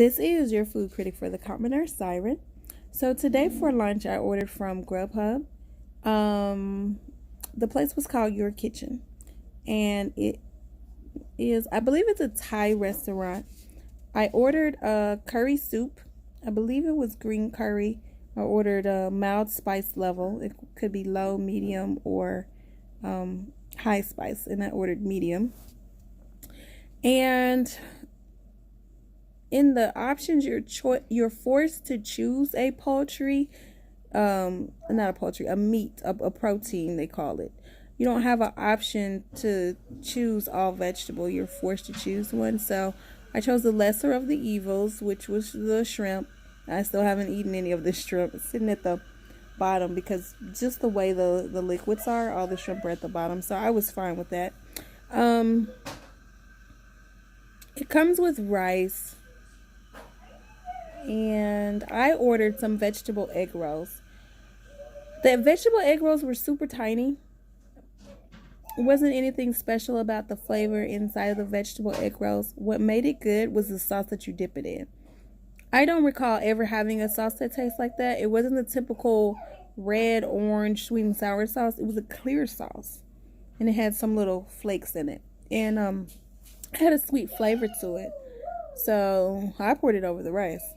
This is your food critic for the Commoner, Siren. So today for lunch, I ordered from Grubhub. The place was called Your Kitchen, and it is, I believe it's a Thai restaurant. I ordered a curry soup. I believe it was green curry. I ordered a mild spice level. It could be low, medium, or high spice, and I ordered medium. And in the options, you're forced to choose a poultry, not a poultry, a meat, a protein they call it. You don't have an option to choose all vegetable. You're forced to choose one. So I chose the lesser of the evils, which was the shrimp. I still haven't eaten any of the shrimp. It's sitting at the bottom because just the way the liquids are, all the shrimp are at the bottom. So I was fine with that. It comes with rice. And I ordered some vegetable egg rolls. The vegetable egg rolls were super tiny. It wasn't anything special about the flavor inside of the vegetable egg rolls. What made it good was the sauce that you dip it in. I don't recall ever having a sauce that tastes like that. It wasn't the typical red, orange, sweet and sour sauce. It was a clear sauce. And it had some little flakes in it. And it had a sweet flavor to it. So I poured it over the rice.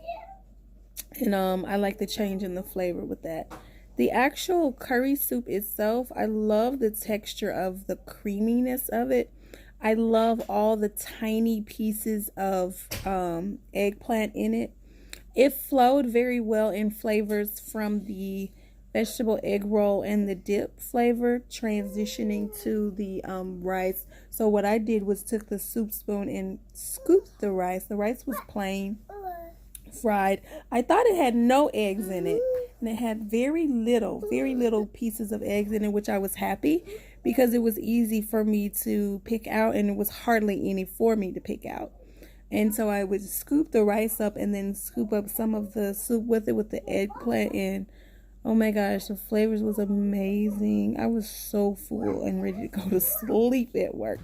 And I like the change in the flavor with that. The actual curry soup itself, I love the texture of the creaminess of it. I love all the tiny pieces of eggplant in it. It flowed very well in flavors from the vegetable egg roll and the dip flavor transitioning to the rice. So what I did was took the soup spoon and scooped the rice. The rice was plain, fried. I thought it had no eggs in it, and it had very little pieces of eggs in it, which I was happy because it was easy for me to pick out, and it was hardly any for me to pick out. And so I would scoop the rice up and then scoop up some of the soup with it with the eggplant, and oh my gosh, the flavors was amazing. I was so full and ready to go to sleep at work.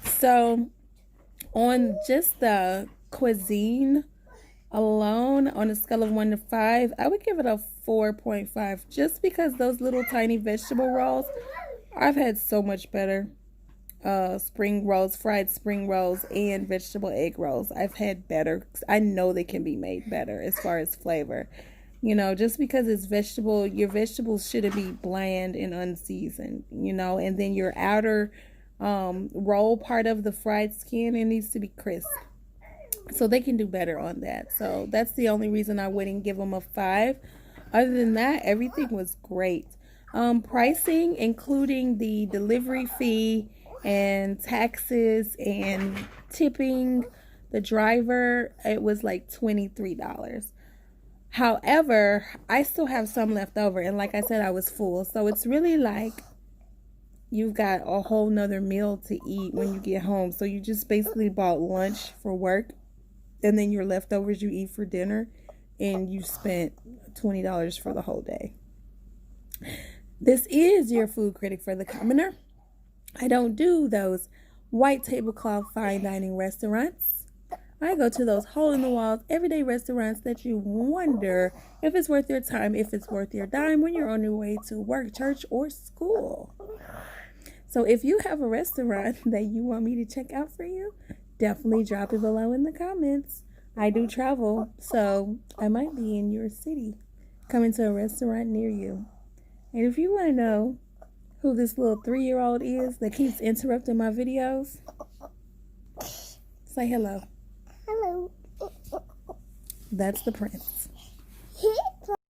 So on just the cuisine alone, on a scale of 1 to 5, I would give it a 4.5, just because those little tiny vegetable rolls, I've had so much better spring rolls, fried spring rolls, and vegetable egg rolls. I've had better. I know they can be made better as far as flavor. You know, just because it's vegetable, your vegetables shouldn't be bland and unseasoned, you know, and then your outer roll part of the fried skin, it needs to be crisp. So they can do better on that. So that's the only reason I wouldn't give them a 5. Other than that, everything was great. Pricing, including the delivery fee and taxes and tipping the driver, it was like $23. However, I still have some left over. And like I said, I was full. So it's really like you've got a whole nother meal to eat when you get home. So you just basically bought lunch for work, and then your leftovers you eat for dinner, and you spent $20 for the whole day. This is your food critic for the Commoner. I don't do those white tablecloth fine dining restaurants. I go to those hole-in-the-walls, everyday restaurants that you wonder if it's worth your time, if it's worth your dime when you're on your way to work, church, or school. So if you have a restaurant that you want me to check out for you, definitely drop it below in the comments. I do travel, so I might be in your city, coming to a restaurant near you. And if you want to know who this little 3-year-old is that keeps interrupting my videos, say hello. Hello. That's the prince.